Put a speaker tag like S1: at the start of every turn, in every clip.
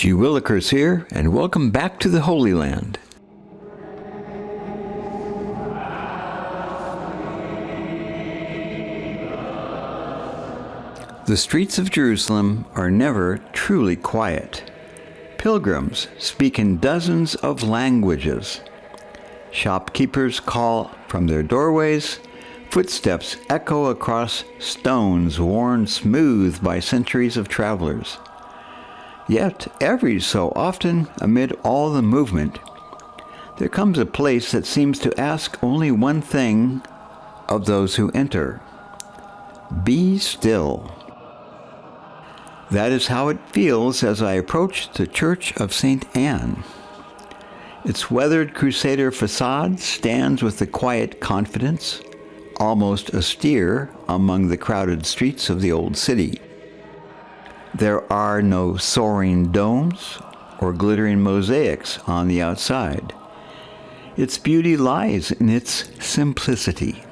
S1: G. Willikers here, and welcome back to the Holy Land. The streets of Jerusalem are never truly quiet. Pilgrims speak in dozens of languages. Shopkeepers call from their doorways. Footsteps echo across stones worn smooth by centuries of travelers. Yet, every so often, amid all the movement, there comes a place that seems to ask only one thing of those who enter: be still. That is how it feels as I approach the Church of St. Anne. Its weathered Crusader facade stands with a quiet confidence, almost austere among the crowded streets of the old city. There are no soaring domes or glittering mosaics on the outside. Its beauty lies in its simplicity,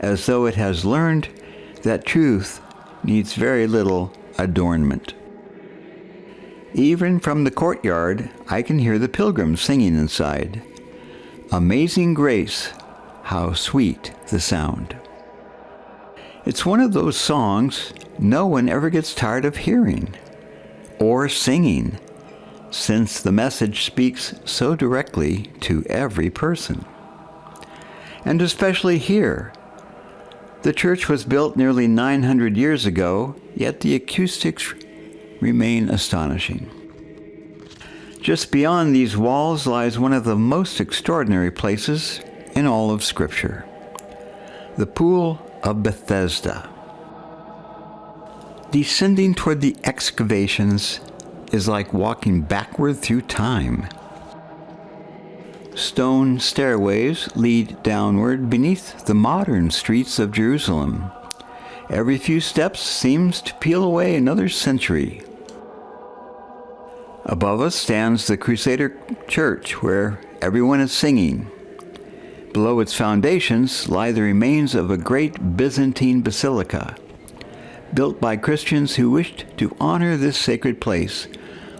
S1: as though it has learned that truth needs very little adornment. Even from the courtyard, I can hear the pilgrims singing inside. Amazing grace, how sweet the sound. It's one of those songs no one ever gets tired of hearing or singing, since the message speaks so directly to every person. And especially here. The church was built nearly 900 years ago, yet the acoustics remain astonishing. Just beyond these walls lies one of the most extraordinary places in all of Scripture, the Pool of Bethesda. Descending toward the excavations is like walking backward through time. Stone stairways lead downward beneath the modern streets of Jerusalem. Every few steps seems to peel away another century. Above us stands the Crusader Church, where everyone is singing. Below its foundations lie the remains of a great Byzantine basilica, built by Christians who wished to honor this sacred place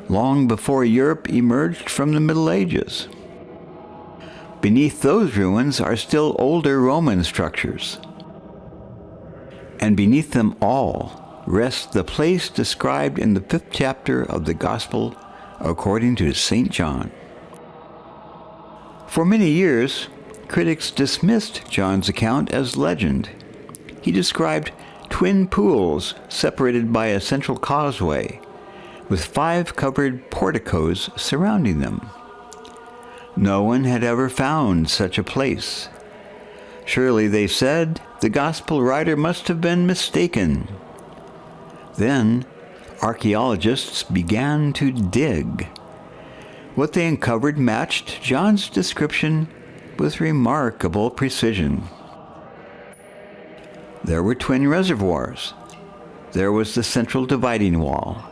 S1: long before Europe emerged from the Middle Ages. Beneath those ruins are still older Roman structures. And beneath them all rests the place described in the 5th chapter of the Gospel according to St. John. For many years, critics dismissed John's account as legend. He described twin pools separated by a central causeway, with 5 covered porticos surrounding them. No one had ever found such a place. Surely, they said, the gospel writer must have been mistaken. Then, archaeologists began to dig. What they uncovered matched John's description with remarkable precision. There were twin reservoirs. There was the central dividing wall.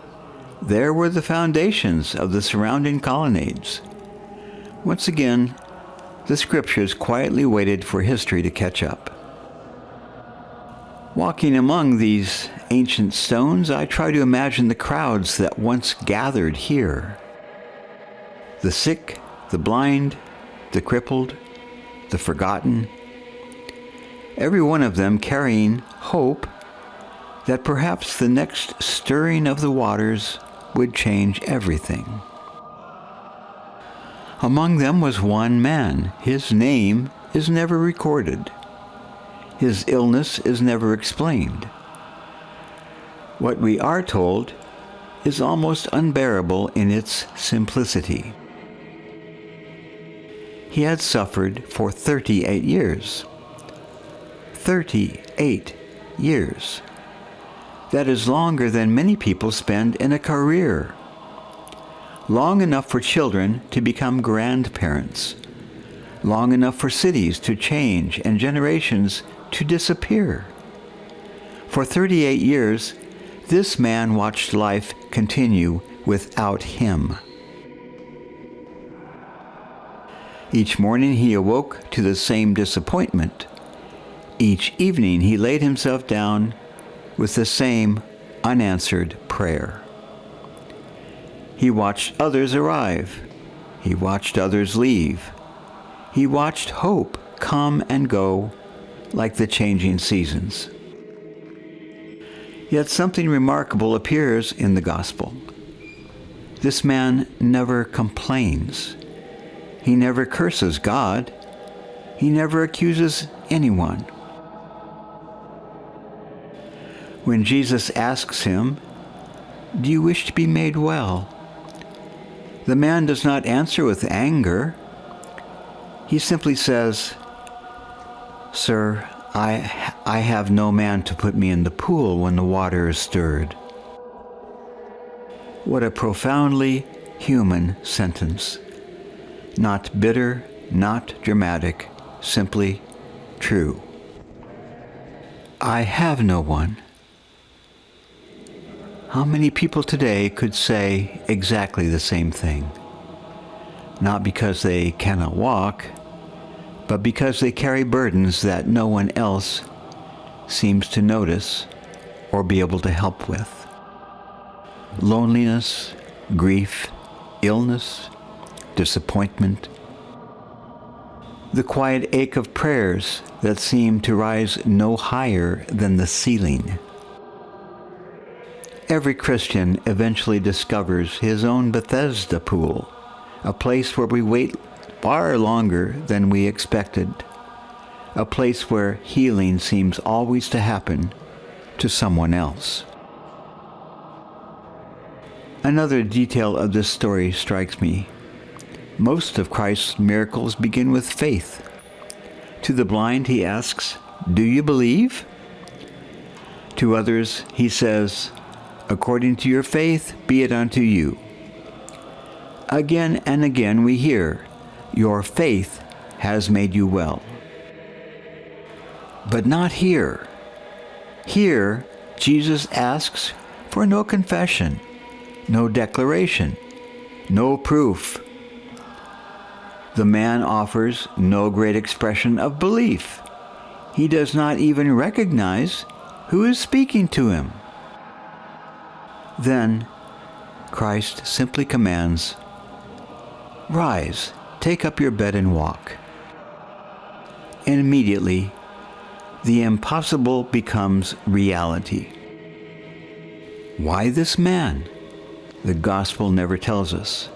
S1: There were the foundations of the surrounding colonnades. Once again, the scriptures quietly waited for history to catch up. Walking among these ancient stones, I try to imagine the crowds that once gathered here. The sick, the blind, the crippled, the forgotten. Every one of them carrying hope that perhaps the next stirring of the waters would change everything. Among them was one man. His name is never recorded. His illness is never explained. What we are told is almost unbearable in its simplicity. He had suffered for 38 years. 38 years. That is longer than many people spend in a career. Long enough for children to become grandparents. Long enough for cities to change and generations to disappear. For 38 years, this man watched life continue without him. Each morning he awoke to the same disappointment. Each evening he laid himself down with the same unanswered prayer. He watched others arrive. He watched others leave. He watched hope come and go like the changing seasons. Yet something remarkable appears in the gospel. This man never complains. He never curses God. He never accuses anyone. When Jesus asks him, "Do you wish to be made well?" the man does not answer with anger. He simply says, "Sir, I have no man to put me in the pool when the water is stirred." What a profoundly human sentence. Not bitter, not dramatic, simply true. I have no one. How many people today could say exactly the same thing? Not because they cannot walk, but because they carry burdens that no one else seems to notice or be able to help with. Loneliness, grief, illness, disappointment. The quiet ache of prayers that seem to rise no higher than the ceiling. Every Christian eventually discovers his own Bethesda pool, a place where we wait far longer than we expected, a place where healing seems always to happen to someone else. Another detail of this story strikes me. Most of Christ's miracles begin with faith. To the blind he asks, "Do you believe?" To others he says, "According to your faith, be it unto you." Again and again we hear, "Your faith has made you well." But not here. Here, Jesus asks for no confession, no declaration, no proof. The man offers no great expression of belief. He does not even recognize who is speaking to him. Then Christ simply commands, "Rise, take up your bed and walk." And immediately, the impossible becomes reality. Why this man? The gospel never tells us.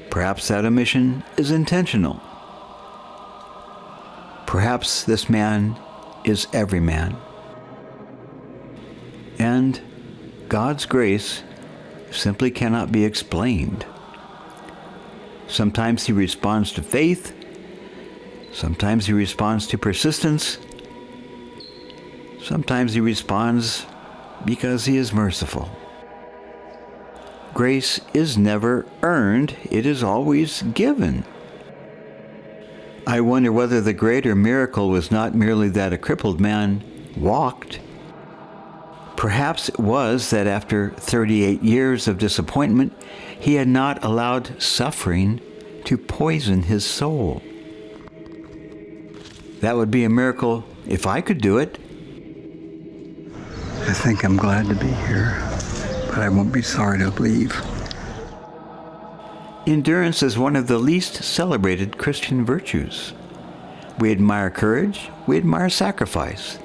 S1: Perhaps that omission is intentional. Perhaps this man is every man. And God's grace simply cannot be explained. Sometimes he responds to faith. Sometimes he responds to persistence. Sometimes he responds because he is merciful. Grace is never earned, it is always given. I wonder whether the greater miracle was not merely that a crippled man walked. Perhaps it was that after 38 years of disappointment, he had not allowed suffering to poison his soul. That would be a miracle if I could do it. I think I'm glad to be here, but I won't be sorry to leave. Endurance is one of the least celebrated Christian virtues. We admire courage, we admire sacrifice,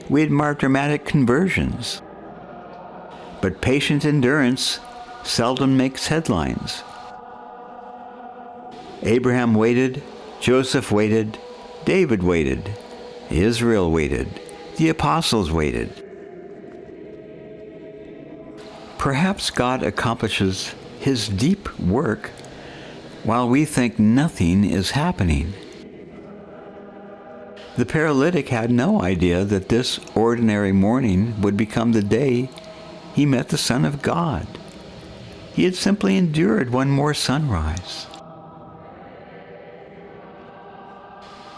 S1: we admire dramatic conversions. But patient endurance seldom makes headlines. Abraham waited, Joseph waited, David waited, Israel waited, the apostles waited. Perhaps God accomplishes his deep work while we think nothing is happening. The paralytic had no idea that this ordinary morning would become the day he met the Son of God. He had simply endured one more sunrise.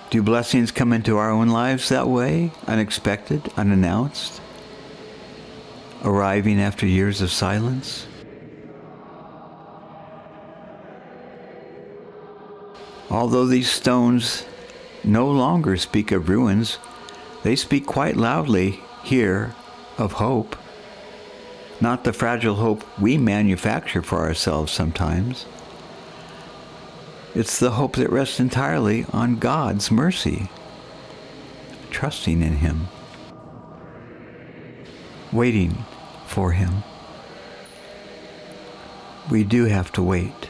S1: Do blessings come into our own lives that way, unexpected, unannounced, arriving after years of silence? Although these stones no longer speak of ruins, they speak quite loudly here of hope. not the fragile hope we manufacture for ourselves sometimes. It's the hope that rests entirely on God's mercy, trusting in Him, waiting for Him. We do have to wait.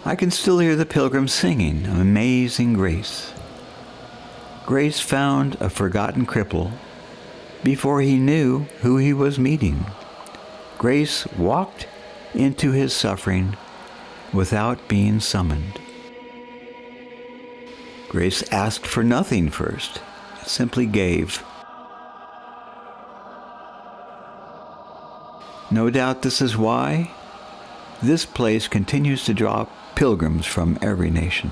S1: I can still hear the pilgrims singing Amazing Grace. Grace found a forgotten cripple before he knew who he was meeting. Grace walked into his suffering without being summoned. Grace asked for nothing first, simply gave. No doubt this is why this place continues to draw pilgrims from every nation,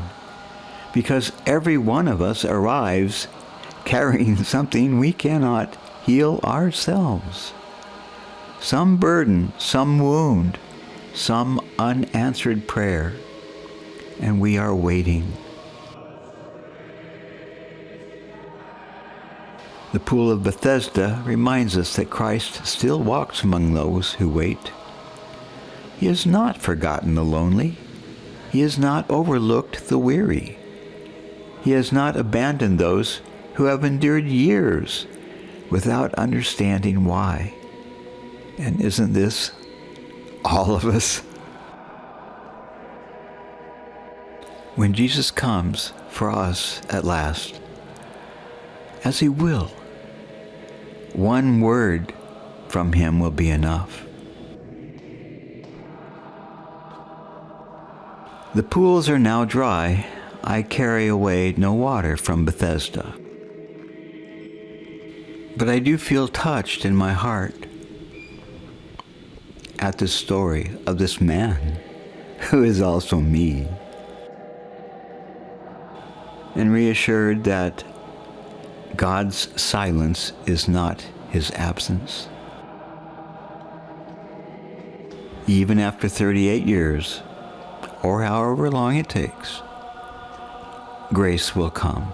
S1: because every one of us arrives carrying something we cannot heal ourselves. Some burden, some wound, some unanswered prayer, and we are waiting. The Pool of Bethesda reminds us that Christ still walks among those who wait. He has not forgotten the lonely. He has not overlooked the weary. He has not abandoned those who have endured years without understanding why. And isn't this all of us? When Jesus comes for us at last, as He will, one word from Him will be enough. The pools are now dry. I carry away no water from Bethesda. But I do feel touched in my heart at the story of this man who is also me, and reassured that God's silence is not His absence. Even after 38 years, or however long it takes, grace will come.